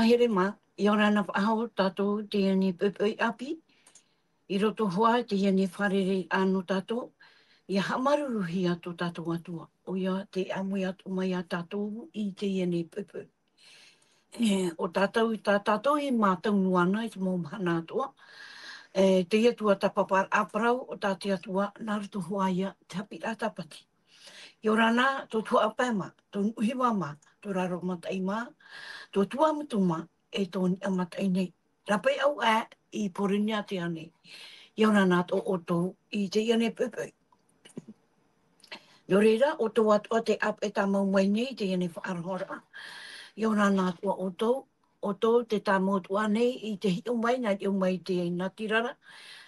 here ma, i ora na whaahau tātou te iani pupui api, i roto hoa te iani wharere anu tātou, i hamaruruhi atu tātou atua, o ia te amui atu mai a tātou i te iani pupui. O tātou i tātou i mātou nuana i te mō mahana atua, te iatua tapapar aprau o tāte atua nā roto hoa ia te hapi atapati. I ora nā, tō tua apai ma, tō uhiwa ma, tō raro matai ma, tō tua mutu ma, e tō ni amatai nei. Rapai au i porinia te ane. I ora nā tō o tō i te iane pupui. Nō reira, o tō atua te ap e tā mau mai nei, te iane whaarahora. I ora nā tua o tō te tā motua nei, i te hi umai, nā i umai te natirara,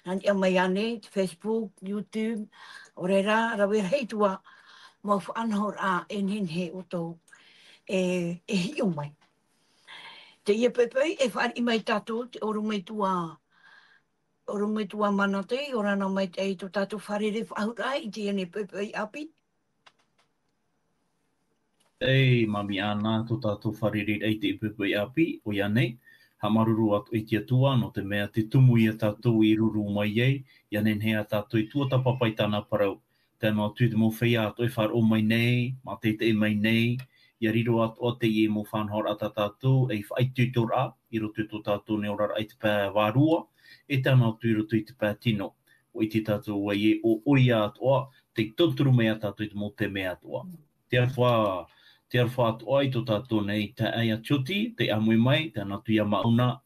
nā i umai ane, te Facebook, YouTube, o reira, rawe heitua, mau whaanahora e ninhe o tō e hi umai. Te ia pepei e whaari mai tātou te orumeitua mana te, ora nā mai te tō tātou wharere whahura i te iane pepei api. Ei, mami ana, tō tātou wharere ei te pepei api, o ia nei, ha maruru atu i te atua, no te mea te tumu i a tātou i ruru mai ei, ia nenhea tātou i tuata papai tāna parau. Tēnā tū te mō whea ato e whar o mai nei, mā te e mai nei, ia riro ato o te i mō whanhor ata tātou, e whaitu tō rā, i roto tō tātou ne orara i te pā wārua, e tēnā tū i roto i te pā tino, o i te tātou wai e o oi atoa, te tonturu mea tātou i te mō te mea atoa. Te arwha atoa i tō tātou nei, te aia tioti, te amui mai, tēnā tū i a mauna,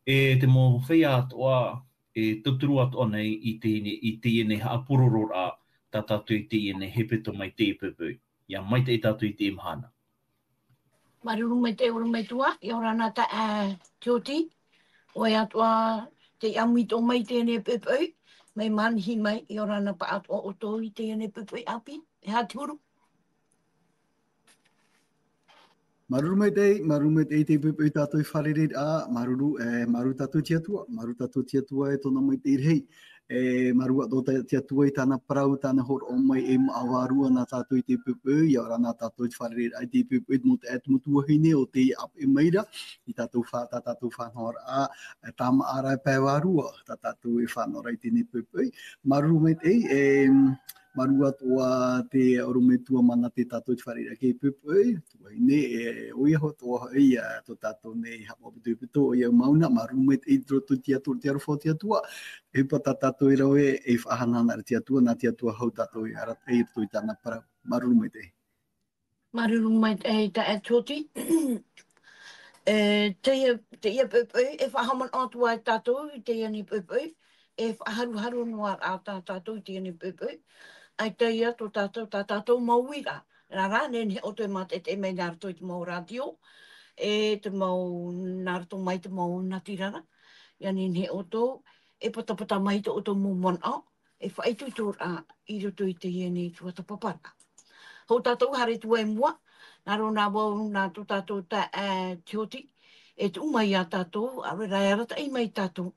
e te mō whea atoa, e tuturu atoa nei i te ene haapuroro rā, tā tātou i te iene hepeto mai te ipupui. Ia mai te tātou i te imahana. Maruru mai te uru mai tua, i ora nā ta tioti, o e atua te amui tō mai te ene pupui, mai manhi mai i ora nā pa atua o tō i te ene pupui api, e hāturu. Maruru mai te pupui tātou i wharere maru tātou tiatua e tōna mai te irhei. Marua tō te atua i tāna parau, tāna hor o mai e maawarua nā tātou i te pupui, i ora nā tātou i wharere ai te pupui mo te atu mutuahine o te ap e maira, i tātou whanhor tāma ara e pēwarua, tā tātou i whanhor ai tēne pupui. Maruru mai te marua toa te orumetua mana te tātou i wharere ke pupui, tuahine e oiaho toa hei tō tātou nei hapaputuputo o iau mauna, maruru mai te roto te arwha te atua, e pata tātou i rau e whahanana te atua, nā te atua hau tātou i arat e roto i tāna para. Maruru mai te. Maruru mai te ta e tōti. Te ia pupui, e whahaman atua e tātou i te iani pupui, e whaharu noa a tātou i te iani pupui. Ai te ia tō tātou mauira. Rā nene o te mate te mei nārato i te mau radio, e te mau nārato mai te mau natirara. Ia nene o tō, e patapata mai tō o tō mōmona, e whaitu tō rā i roto i te iene tuata papara. Hau tātou hare tua e mua, naro nā wau nā tō tātou ta tioti, e tu mai a tātou, awe rai arata i mai tātou,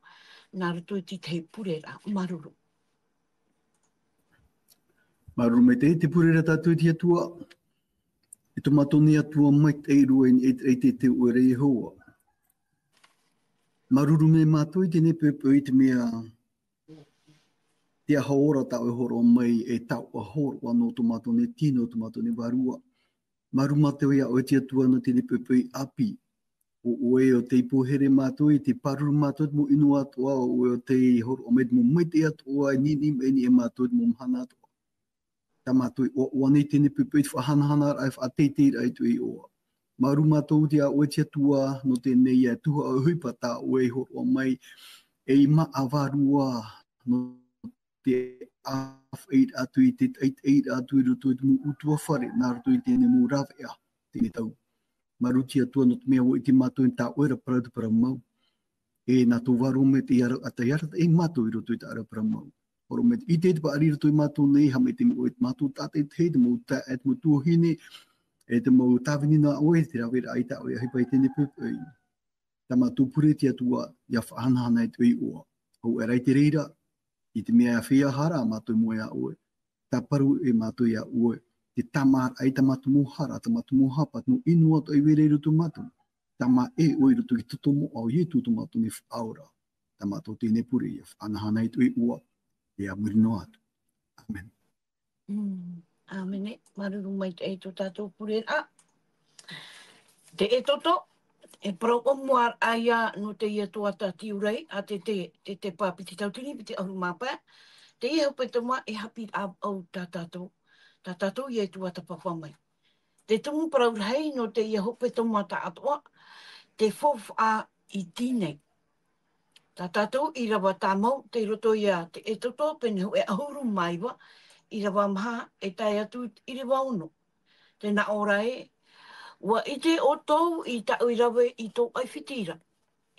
nārato i te purera, maruru. Maruru mai te purera tātou i te atua. E tō matone atua mai te irua e te uere i hoa. Maruru me mātou i tēne pupui te mea te ahaora tau e horo mai e tau ahoro anō tō matone tino, tō matone warua. Maru matau ia o te atua no tēne pupui api. O oe o te ipuhere mātou i te paruru mātou mo inu atua, o oe o te horo o mai mai te atua, nini meni e mātou mo mhana atua. Tā mātou o wane tēne pupui te whahanahana ai whateitei ai tu i oa. Maru mātou te a oe te atua no tēnei a tuha o huipata oe horo o mai e ima awarua no te awhait atu i te teit atu i roto i te mu utua whare, nā roto i tēne mu rawea, tēne tau. Maru te atua no te mea o i te mātou i tā oera parau te parau mau. E nā tō waro me te ara ata iarata e mātou i roto i tā ara parau mau. Oro me i te pa ari roto i mātou nei, ha me te o i mātou tātei te, te mau tā et mu tuahine, e te mau tāwini nā oe, te rawera ai tā oe ahipa i tēne pupui. Tā mātou pure te atua, ia whahanahana e tui oa. Hau e rai te reira, i te mea whia hara mātou mo ia oe. Tā paru e mātou ia oe. Te tamar ai tā mātou mo hara, tā mātou mo hapa, tā mo inu ato i were roto mātou. tama e o i roto ki tutomo au i tu tomatu ni aura. Tama to tine puri ia anahana i tu i ua e a murino atu. Amen. Amen. Maruru mai te e to tātou pure. Te e toto, e proko muar aia no te ia tuata tiurei, a te pāpiti tautini, te auru māpā. Te ia hope te mua e hapi au tā tātou. Tā tātou ia tuata papamai. Te tumu paraurahei no te ia hope te mua tā atoa, te fof a i tīnei. Tā tātou i rawa tā mau, te roto ia te e toto, pene ho e ahuru maiwa, i rawa maha e tai atu i rewa ono. Tēnā ora e, ua ite o tau i tau i rawe i tau ai whitira.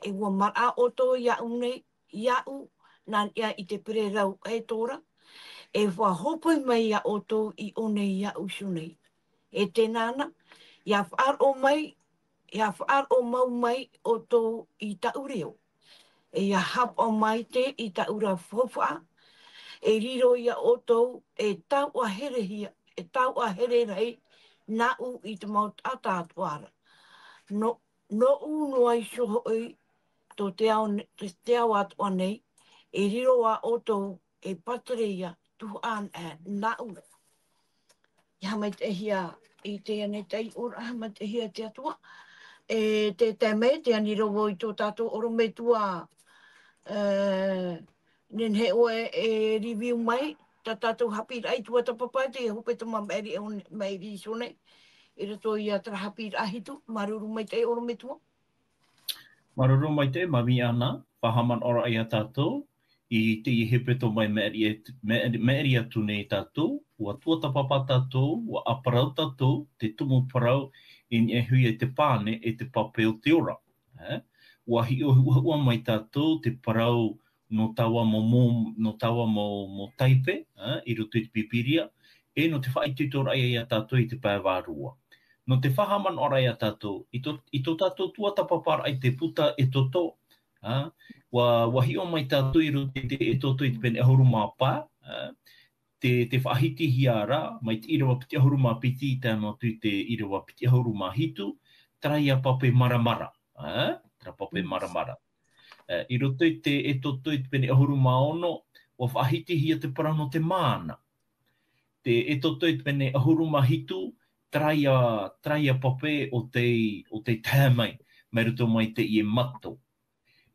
E ua mara o tau ia unei, iau, nā ia i te pere rau e tora. E wha hopoi mai ia o tau i onei iau sunei. E tēnāna, ia whaar o mai, ia whaar o mau mai o tau i tau reo. E ia hap o mai te i tau ra whawha. E riro ia o tau e tau a here hia, e tau a here rei, nā u i te mau tātātuara. No u ai soho oi, tō te ao atua nei, e riro a o tau e patere ia, tuhu an nā u. Ia mai te hia i te ane tei ora, mai te hia te atua. E te teme, te aniro wo i tō tātou oro me tua nen he oe e review mai, tā tātou hapi rai tua ta papai, te hope te mameri e mai ri sone. E rato i atra hapi rahitu, maruru mai te oro me tua. Maruru mai te, mami ana, whahaman ora ai a tātou, i te i hepeto mai meeri atu nei tātou, ua tuata papa tātou, ua aparau tātou, te tumu parau, in e hui e te pāne, e te pape o te ora. Ua hi o hua mai tātou, te parau no tawa mo taipe, i roto i te pipiria, e no te whaitutora ai a tātou i te pāwārua. No te whahaman ora ai a tātou, i tō tātou tuata papa ai te puta e toto, Wa hi o mai tātou i roto te e toto i te pene ahuru māpā, te whahiti hiara, mai te irawa piti ahuru mā piti, tēnā tu te irawa piti ahuru mā hitu, trai a pape maramara. Tra pape maramara. I roto i te e toto i te pene ahuru mā ono, wa whahiti hia te parano te māna. Te e toto i te pene ahuru mā hitu, trai a pape o te tēmai, mai roto mai te i e mato.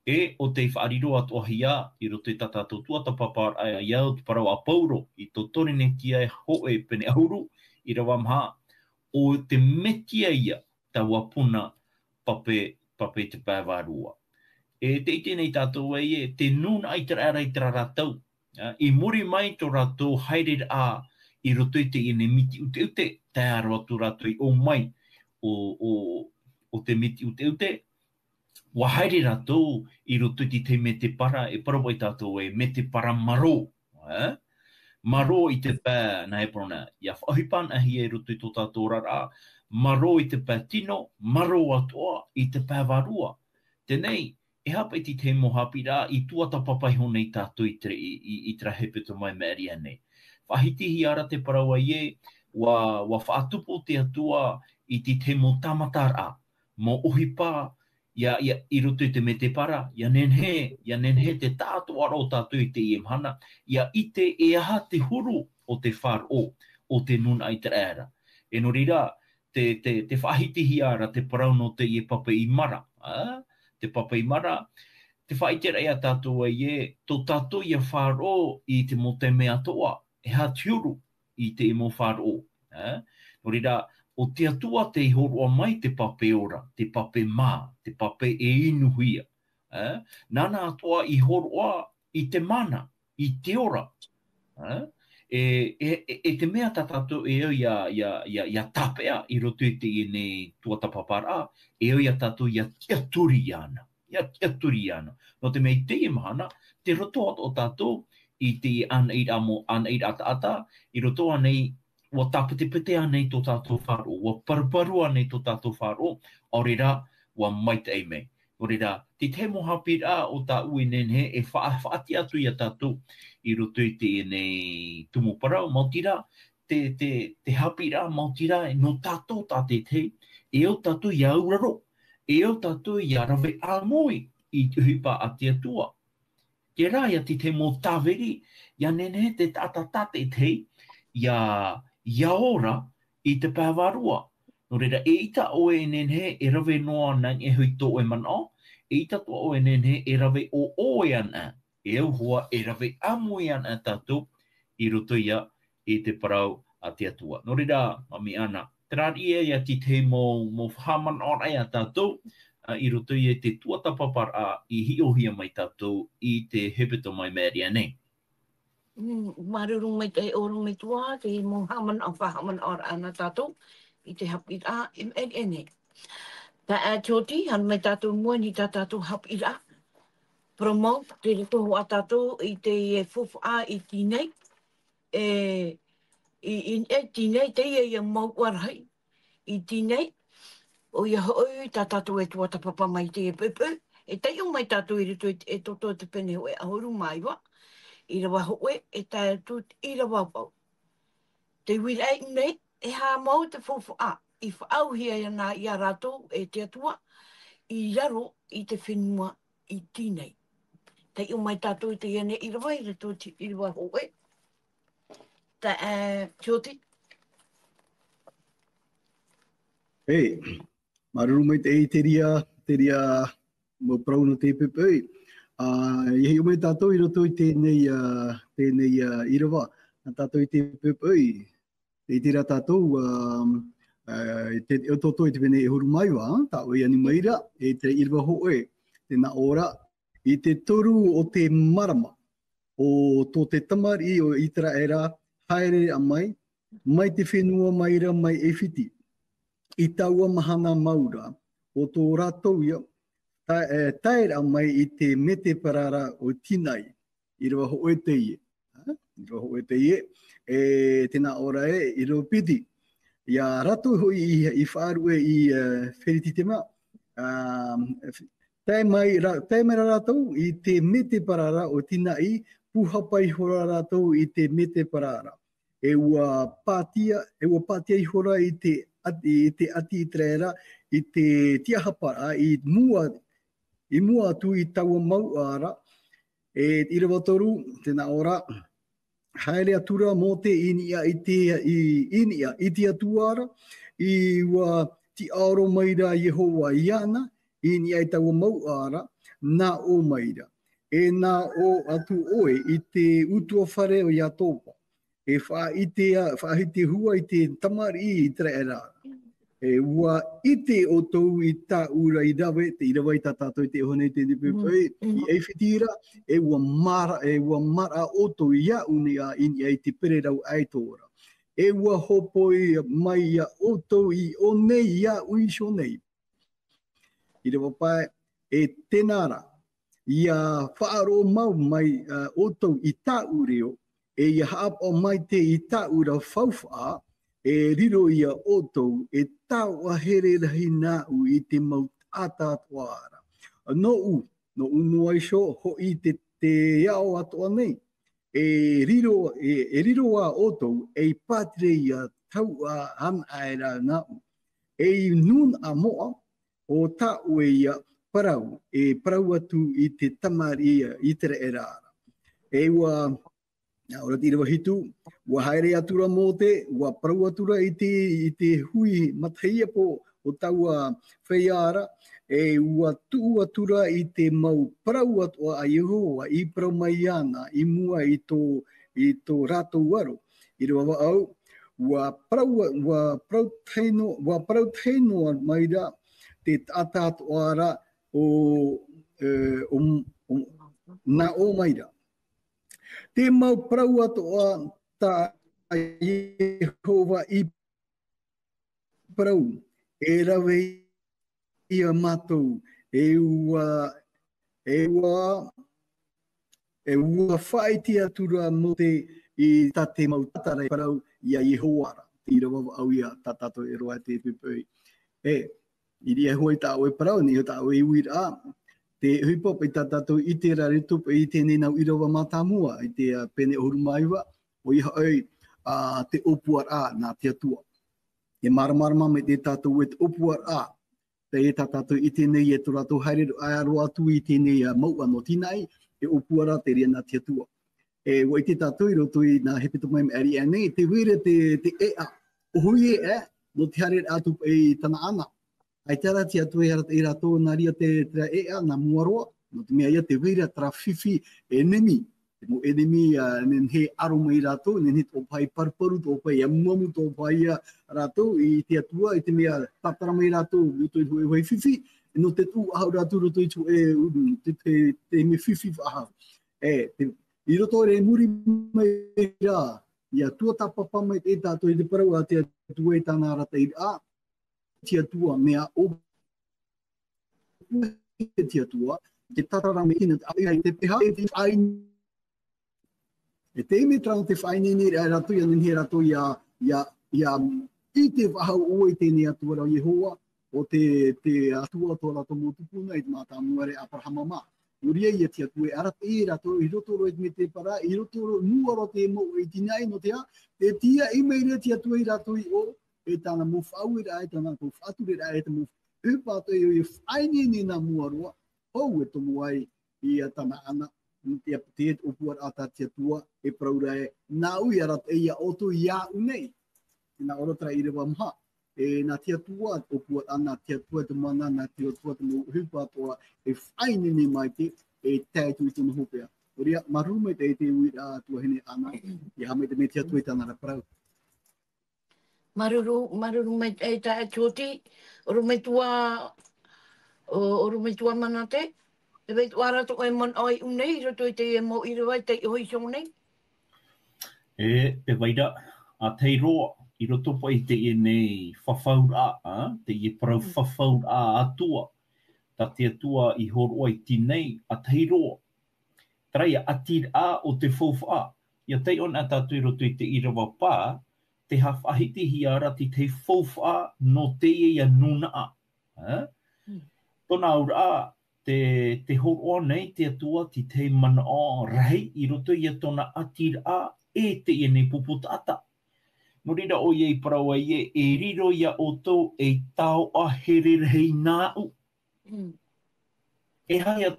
E o te whaariro atu ahia, i roto i tātātou tuata papar ai a iau te parau a pauro, i tō tore ne tia e hoe pene ahuru, i rawa maha, o te metia ia ta wapuna pape te pāwārua. E te ite nei tātou e, te nūna ai tera arai tera rātau, i muri mai tō rātou haere a, i roto i te ine miti ute, te aro atu rātou i o mai, o te miti ute, wa haere rātou i roto i te me te para, e parawai tātou e me te para maro. Maro i te pā, nā e prona, ia whahipan ahi e roto i tō tātou rara, maro i te pā tino, maro atoa i te pā warua. Tenei, e hapa i te mo hapi rā, i tuata papai honei tātou i tra hepeto mai meeri anei. Whahitihi ara te parawai e, wa whaatupo te atua i te mo tamatara, mo ohipā, i roto i te me te para, ia nenhe te tātou aro tātou i te iemhana, ia ite e aha te huru o te whāro, o te nuna i te ēra. E no rira, te whahitihi ara te parau no te i papa i mara. Te papa i mara, te whaitera ia tātou e, tō tātou i a whāro i te mo te mea toa, e ha tiuru i te i mo whāro. No rira, o te atua te ihoroa mai te pape ora, te pape mā, te pape e inuhia. Nana atua ihoroa i te mana, i te ora. E te mea tātou e au ia tapea i roto i te ine tuata papara, e au ia tātou ia turi ana. No te mei te imahana, te roto o tātou i te aneid ata, i roto anei wa tapete anei tō tātou whāro, wa paruparu anei tō tātou whāro, orera wa maita ei mei. Orera, te te mohapi rā o tā ui nenhe e whaati atu i a tātou i roto i te nei tumu parau, mautira, te hapi rā, mautira, no tātou tā te, e o tātou i auraro, e o tātou i arawe āmoi i hipa a te atua. Ke rāia ti te mō tāweri, ia nene te tātate te ia ora i te pāwarua. Nō reira, e ita oe nene e rawe noa nang e hui tō e mana, e ita tō oe nene e rawe o oe ana, e au hoa e rawe āmoi ana tātou i roto ia i te parau a te atua. Nō reira, mami ana, te rāri ia ti te mō whaman ora ia tātou, i roto i te tuata papara i hiohia mai tātou i te hepeto mai mēria nei. Marurung mai te orung mai tua, te mō haman o whahaman ora ana tātou, i te hap i rā, e nei. Tā e tōti, han mai tātou mua ni tātou hap i rā. Promote, te retohu a tātou i te fufu a i tīnei. I tīnei, te ia mau warhai. I tīnei, o ia hoi tā tātou e tuata papa mai te e pepe. E teiu mai tātou i rito e toto te pene hoe ahoru mai wa. I rawa hoe e tā tūt i rawa pau. Te wira e nei, e hā mau te fufu a. I whaauhia ia i a rātou e te atua. I raro i te whenua i tīnei. Teiu mai tātou i te iane i rawa i rito i rawa hoe. Tā tōti. Hei, maruru mai te ei te ria mo prau no te pepe. I hei o mai tātou i roto i tēnei i rawa. Nā tātou i te pepe. Te tira tātou, o toto i te pene e horu mai wa, tā oi ani maira, e te irwa hoe, tēnā ora, i te toru o te marama, o tō te tamari o itara era, haere a mai te whenua maira mai e whiti. I taua mahana maura, o tō rātou ia, taera mai i te mete parara o tinai, i rawa hoe te ie. I rawa hoe te ie, tēnā ora i rawa piti. Ia rato hoi i whaarue i wherititema, tae mai rātou i te mete parara o tinai, puhapai hora rātou i te mete parara. E ua pātia i hora i te ati i trera, i te tiahapara, i mua atu i taua mau ara, i rawa toru, tēnā ora, haere atura mō te inia i te atuara, i ua ti aoro maira Yehowa iana, inia i taua mau ara, nā o maira. E nā o atu oe i te utua whare o Iatopa. E whaahite hua i te tamari i Traera. E ua ite o tau i tā ura i rawe, te i rawe i tā tātou i te hone te nipepe, i eiwhitira, e ua mara o tau i a uni a ini ai te pererau aitora. E ua hopoi mai a o tau i o nei i a ui so nei. I rawa pai, e tenara, i a whaaro mau mai o tau i tā ureo, e i haapa mai te i tā ura whauwha, e riro ia o tau, e tau a here rahi nā u i te mau atatuara. No u aiso, ho i te ao atoa nei. E riro a o tau, e patre ia tau a an aera nā u. E nun a moa, o tā ue ia parau, e parau atu i te tamaria i tere erara. E ua, ora tira wahitu, ua haere atura mō te, ua parau atura i te hui mataia po o taua whaiara, e ua tuu atura i te mau parau atua a Yehowa, i parau mai ana, i mua i tō rātou waro. I rawa au, ua parau teinoa mai ra, te atatoara o nā o maira. Te mau parau atoa tā Yehova i parau, e rawe ia mātou, e ua whaiti atura mo te i tā te mau tatara parau i a Yehoara. I rawa au ia tā tātou e roa te pepei. I ria hoi tā oe parau, ni o tā oe i uira a. Te huipop i tā tātou i te raretup i tēnei nau i rawa mātāmua, i te pene oru maiwa, o iha oi te opuar a nā te atua. E maramarama me te tātou e te opuar a, te e tātātou i tēnei e tō rātou haere aro atu i tēnei mau anō tīnai, e opuara te rea nā te atua. E wai te tātou i roto i nā hepe mai me ari anei, te were te ea, o hui no te haere atu e tana ana. Ai tera te atu e rātou nā ria te ea, nā muaroa, no te mea ia te were tra whiwhi enemi. Mo enemi nen he aro mai rātou, nen he tō pai parparu, tō pai amuamu, tō pai rātou i te atua, i te mea tatara mai rātou, roto i hoi whiwhi, no te tū ahau rātou roto i tū te me whiwhi wahau. I roto re muri mai rā, ia tua tapapa mai te tātou i te parau a te atua i tāna rata i rā, te atua mea o te atua, te tatara me ina te peha, te ai e te ime trao te whainene rātou ia nenhe rātou ia i te wahau o i tēnei atua rau Yehowa o te atua tō rātou mōtupuna i te mātā muare Abrahama mā. Uria ia te atua e arate e rātou i roto roi me te para, i roto roi muaro te mo i tinai no te a, te tia i meira te atua i rātou i o, e tāna mo whau e rā, e tāna mo whatu e rā, e te mo upātou i o whainene nā muaroa, hou e tomu ai i tāna ana. Te aputet opuar ata te atua e praura e nā ui arat e ia oto ia unei. Nā oratra i rewa maha. E nā te atua opuar ana te atua te mana, nā te atua te mo hupa atoa e whainene mai te e taitu i tonu hopea. Oria, marumai te te ui a tua hene ana, i hamai te me te atua i tāna raprau. Maruru mai e tae tōti, oru mai tua mana te. E wei tuara tō e mon ai unei, roto i te e mo i rewai te hoi song nei? E waira, a tei roa, i roto pa i te e nei whawhaura, te i parau whawhaura atua, ta te atua i horo ai ti nei, a tei roa. Trai a tir a o te whawha, ia tei on a tatu i roto i te i rewa pā, te hawhahiti hi ara ti te whawha no te e ia nuna a. Tona aura a, te horo nei te atua ti te mana o rahi i roto i a tona atira a e te i nei puputata. No rira o iei parau ai e riro i a oto e tau a hererhei nāu. E hai a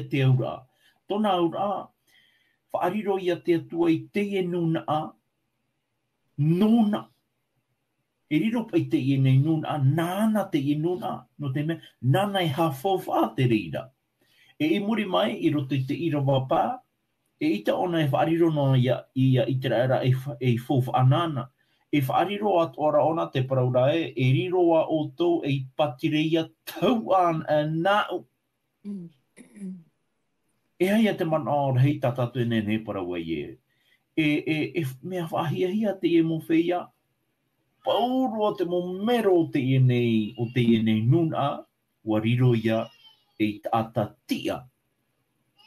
te aura. Tona aura a, whaariro i a te atua i te e nuna a, nona. E riro pai te i nei nuna, nāna te i nuna, no te mea, nāna i hawhawha te rira. E muri mai, i roto i te ira wapā, e ita ona e whaariro no ia i te raera e whawha anana. E whaariro at ora ona te paraurae, e riro a o tō e patireia tauan a nāu. E hai a te mana o rei tatatu e nene paraua i e mea whahia te e mo whia, pauro te mo mero o te i nei nuna, ua riro ia e tata tia,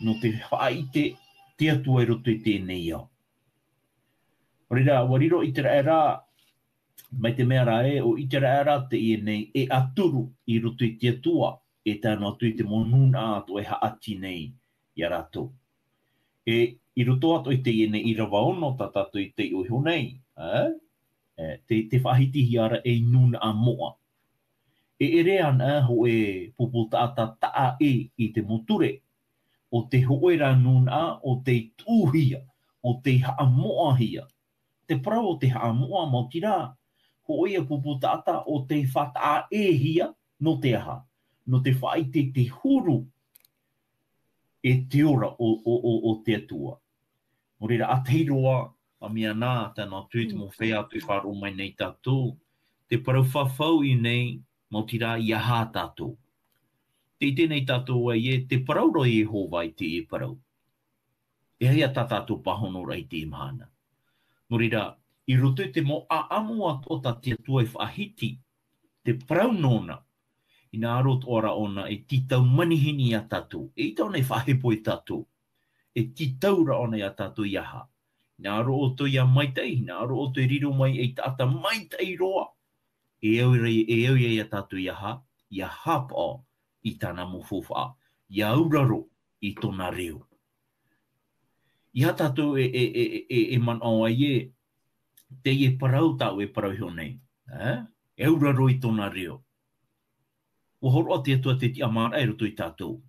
no te whaite te atua i roto i te nei au. Rira, ua riro i te raera, mai te mea rae, o i te raera te i nei e aturu i roto i te atua, e tāno atu i te mo nuna ato e haati nei i a rato. E i roto ato i te i nei i rawaono tatato i te uiho nei, te whahitihi ara e nuna a moa. E ere ana ho e puputata taa i te moture, o te hoera nuna o te tūhia, o te haamoa hia. Te parau o te haamoa mo tira, ho e puputata o te whataa hia no te aha, no te whaite te huru e te ora o te atua. Mo reira a teiroa, a mea nā, tēnā tui te mo whea atu i whāro mai nei tātou, te parau whawhau i nei, mo tira i aha tātou. Te i tēnei tātou ai e, te parau roi e hova i te e parau. E hei a tātou pahono rai te imahana. No reira, i roto te mo a amua o ta te atua i whahiti, te parau nona, i nā arot ora ona e titau manihini a tātou, e i tauna i whahepo i tātou, e titaura ona i a tātou i aha. Nā aro o to ia maitai, nā aro o to i riro mai e tata maitai roa. E au i a tātou i aha pa i tāna mo whowha, i auraro i tōna reo. I a tātou e man au ai e, te e parau tau e parau hio nei. E auraro i tōna reo. Ua horo te atua te ti amara e roto i tātou.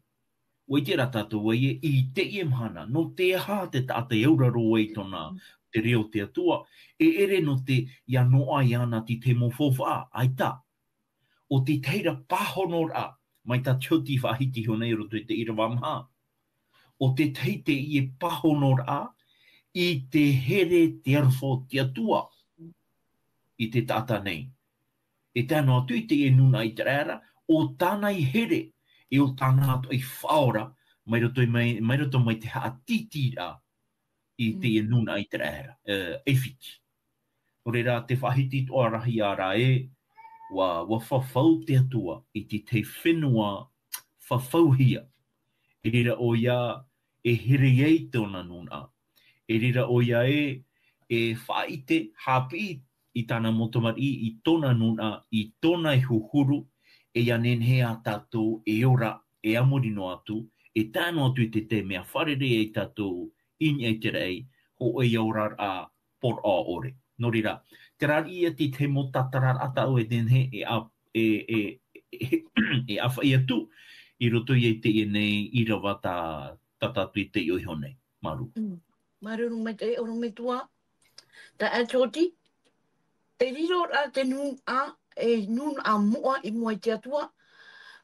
Ua i te ra tātou i te mahana, no te ha te tātai auraro i tona te reo te atua, ere no te ia noa i ana ti te mo fofa, ai tā. O te teira pahonora, mai tā tioti whahiti honei roto i te irawa maha. O te teite i e pahonora, i te here te arfo te atua, i te tata nei. E tēnā atu i te e nuna i te rēra, o tāna i here, e o tāna atu i whaora, mai roto mai te haatitira i te e nuna i te rēra, e whiti. O reira, te whahiti toa rahi a rā wa whawhau te atua i te whenua whawhauhia. E reira o ia e here ei tōna nuna. E reira o ia e whaite hapi i tāna motomari i tōna nuna, i tōna e huhuru, e anenhea tātou e ora e amorino atu, e tāno atu i te mea wharere e tātou inya i te rei, ho e ora a por a ore. No reira, te rari ia te mo tatarar ata o e tenhe e awha i atu, i roto i te i nei i rawa tātatu i te i honei. Maru. Maru runga te oro me tua, ta atoti, e riro a te nun a mua i mua i te atua,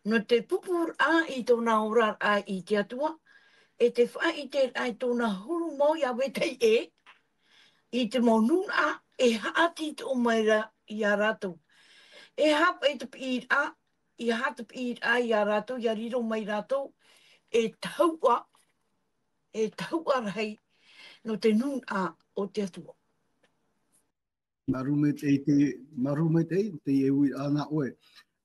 no te pupur a i tōna ora a i te atua, e te wha i te ai tōna huru mau i awe tei i te mo nun a e haati tō maira i a rātou. E hapa e te pīr a, i hata pīr a i a rātou, i a riro mai rātou, e taua rei no te nun a o te atua. Marume te e ui ana oe.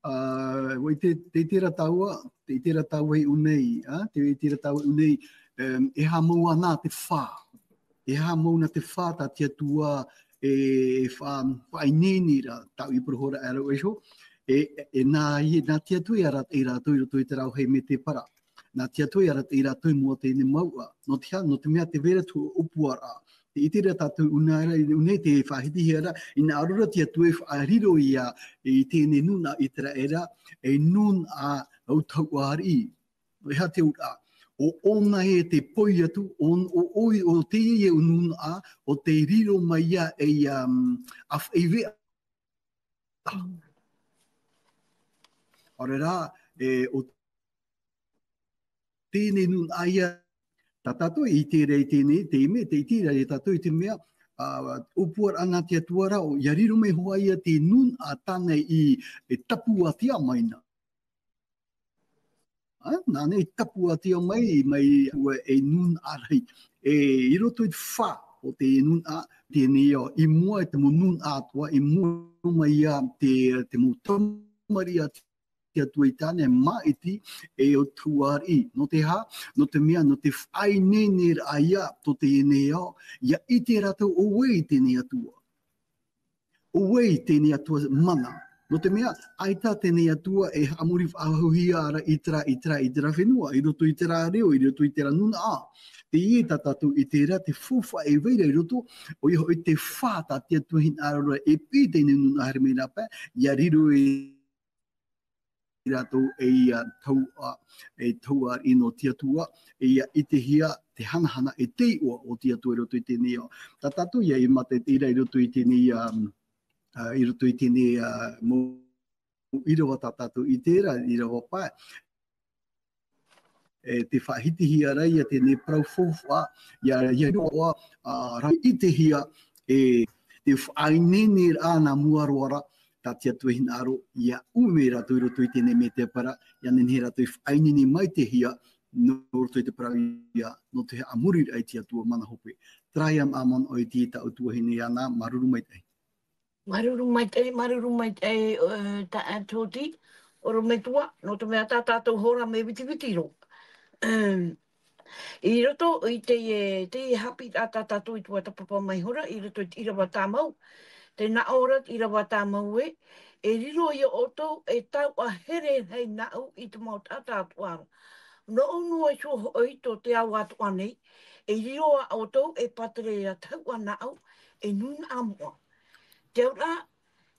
Wai te tira taua i unei, te tira taua i unei, e ha mau ana te whā. E ha mau na te whā ta te atua e whaineni ra tau i prohora aro e ho. E nā te atua i rātou i roto i te rau hei me te para. Nā te atua i rātou i mua te ine maua. No te mea te vera tu upuara. Te itira tātou unei te whahiti hera, i nā arura te atua i riro ia i tēne nuna i tera era, e nun a autau ari. Reha te ura. O ona e te poi atu, o te e o nun a, o te riro mai ia e awhaiwea. Ora rā, o tēne nun a ia, tā tātou i te rei tēne, te ime, te itira i tātou i te mea, upuar ana te atuara o iariro me hoa ia te nun a tāne i tapu a tia maina. Nāne i tapu a tia mai e nun a rei. I roto i whā o te nun a tēne i mua e te mo nun a atua, i mua mai a te mo tamari a te atua i tāne maiti e o tuari. No te ha, no te mea, no te whainene a ia to te ene ao, ia i te rato o wei tēne atua. O wei tēne atua mana. No te mea, aita tēne atua e amuri whahuhia ara i tera whenua, i roto i tera reo, i roto i tera nuna a. Te i tātou i tera te fuwha e weira i roto, o iho i te whāta te atua hin arora e pī tēne nuna haere me rapa, ia riro i rātou e taua ino te atua, e ia i te hia, te hanahana e te ua o te atua i roto i tēne o. Tā tātou ia i mate tira i roto i tēne mo irawa tā tātou i tēra, irawa pai. Te whahiti hia rai a tēne prau fōwha, ia roa rai i te hia, te whainene ana muaroara, tā te atua hin aro, ia ume rātou i roto i tēne me te para, ia nenhe rātou i whainene mai te hia, no roto i te parau ia, no te amuri ai te atua mana hope. Trai am amon o i te ta utua hine ana, maruru mai tei. Maruru mai te ta atoti, oro me tua, no te mea tā tātou hora me witi ro. I roto i te hapi tā tātou i tua tapapa mai hora, i roto i irawa tā mau, te na ora i rawa tā mau e riro i oto e tau a here hei nau i te mau tā tātuara. No onua i suho oi to te au atu anei, e riro a oto e patere a tau a nau e nun a mua. Te ora,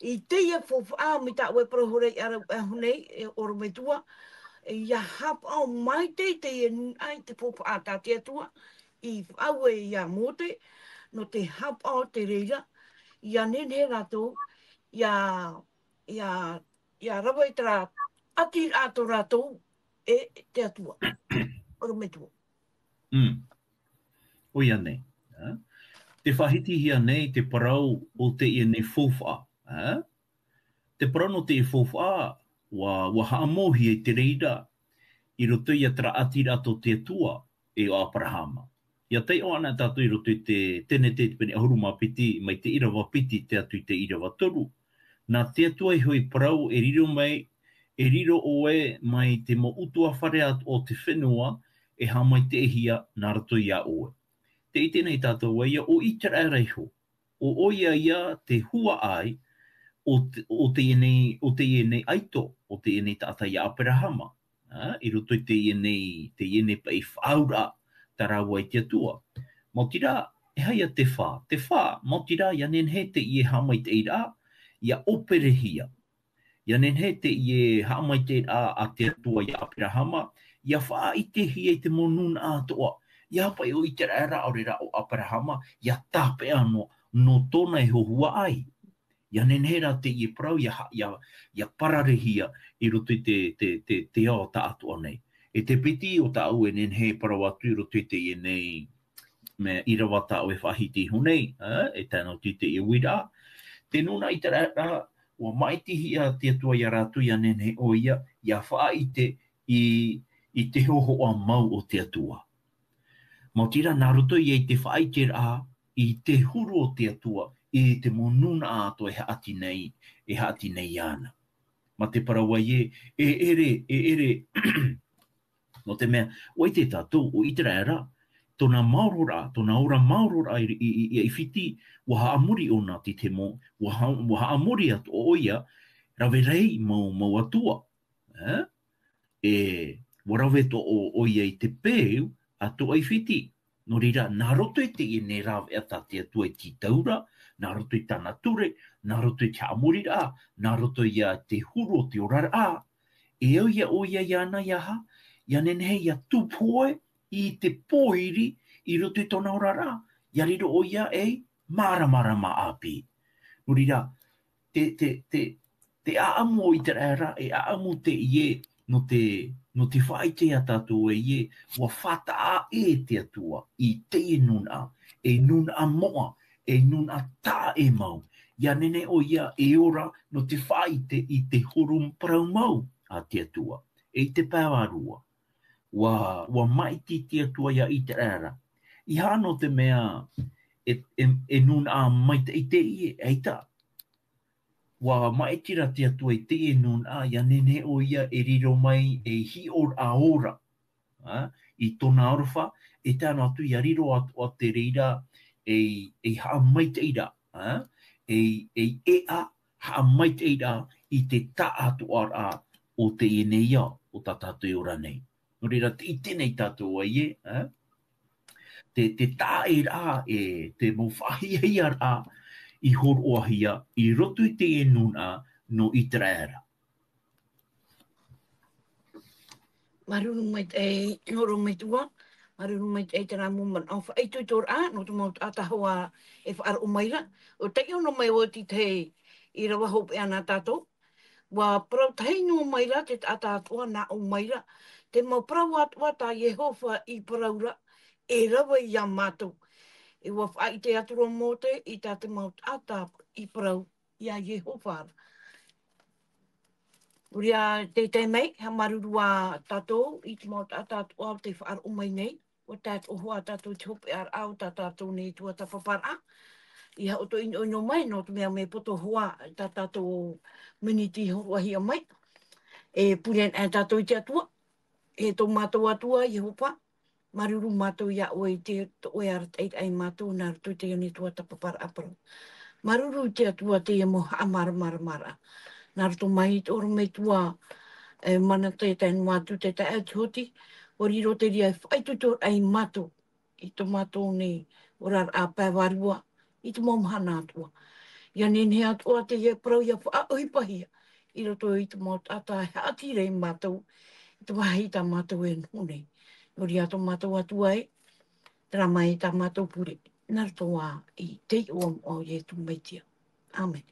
I te ia fofa mi ta we prohore ara honei e oro me tua. Ia hap au mai te ai te fofa ta te tua. I awe ia mote no te hap au te reira. Ia nene rato. Ia rawa i tra ati ato rato e te atua. Oro me tua. O ia nei. Te whahiti hia nei te parau o te ia nei fofa. Te parau no te i fofa wa haamohi e te reira i roto ia tra ati rato te atua e o Abrahama. Ia tei o ana tātou i roto i te tene te pene ahuruma piti mai te irawa piti te atu i te irawa toru. Nā te atua i hoi parau e riro mai, e riro oe mai te mo utua whare o te whenua e hamai te ehia nā rato ia oe. Te i tēnei tātou ia o i tera reiho. O oia ia te hua ai o te ienei aito, o te ienei tātai a Abrahama. I roto i te ienei pa i whaura ta rawa i te atua. Mo tira, e haia te whā. Te whā, mo tira, ia nen he te i e hamai te ira, ia operehia. Ia nen he te i e hamai te ira a te atua i Abrahama, ia whā i te hi e te monun a toa. Ia pai o i te rara o rera o Abrahama, ia tape ano no tona e hohua ai. Ia nenera te i prau, ia pararehia i roto i te ao ta atua nei. E te piti o ta au e nenhe parau atu i roto i te i nei me irawa ta au e whahiti hunei, e tēnau ti te i wira. Te nuna i te rara, ua maitihi a te atua i ratu ia nenhe o ia whaite i te hoho a mau o te atua. Mau tira nā roto i te whaite rā i te huru o te atua, i te monuna ato e haati nei ana. Ma te parawa e ere, no te mea, o i te tātou, o i te rāra, tōna maurora, tōna ora maurora i whiti, wa haamuri o nā te mo, wa haamuri ato o ia, rawe rei mau atua. Wa rawe to o ia i te pēu, ato ai whiti. No rira, nā roto i te i ne rawe ata te atua i ti taura, nā roto i tāna ture, nā roto i te amuri rā, nā roto i te huru o te orara ā. E au ia o ia iana iaha, ia nenhe ia tupoe i te pōhiri i roto i tōna orara. Ia riro o ia e maramarama api. No rira, te aamu o i te rara, e aamu te ie no te whaite a tātou e ie, wa whata a e te atua i te e nuna moa, e nuna tā e mau. Ia nene o ia e ora no te whaite i te hurum parau mau a te atua, e te pāwarua. Wa maiti te atua ia i te rara. I hano te mea e nuna maita i te ie, eita. Wa maitira te atua i te e nuna, ia nene o ia e riro mai e hi or a ora. I tōna arofa, e tāna atu i a riro a te reira e haa maita ira. E haa maita ira i te ta atu ara o te e nei ia o ta tātou ora nei. No reira, i tēnei tātou ai e. Te tā e rā e te mawhahia ia rā i horo ahia i roto i te e nuna no i te rāra. Maruru mai te horo mai tua, maruru mai te rā muman. Au whaitui tō rā, no tu mau atahoa e whaara o maira. O te ono mai o ti te i rawa hope ana tātou. Wa prau tei no maira te atatua na o maira. Te mau prau atua tā Yehova i praura e rawa i a mātou. E wa whai te atura mō te i tā te mau ata i prau i a Yehova. Uria te mei, ha marurua tātou i te mau atua te whaara o mai nei. O tātou hoa tātou te hope ar au tātou nei tua tapapara. I ha oto ino mai, no te mea me poto hoa tātou miniti horuahia mai. E puren e tātou i te atua. E tō mātou atua i hopa. Maruru mātou ia oe te oe ara teit ai mātou nā rato te ane tua tapapara aparo. Maruru te atua te mo mara. Nā rato mai te oro me tua mana te tēn mātou te tae hoti. O riro te ria whaitutor ai mātou. I tō mātou nei orar a pēwarua. I te momhana atua. Ia nene atua te ia prau ia wha oi pahia. I roto i te mot ata hati rei mātou. I te wahi ta mātou e nune. Nori ato mātou atua e. Tera mai ta mātou pure. Nara toa i te o ye tu meitia. Amen.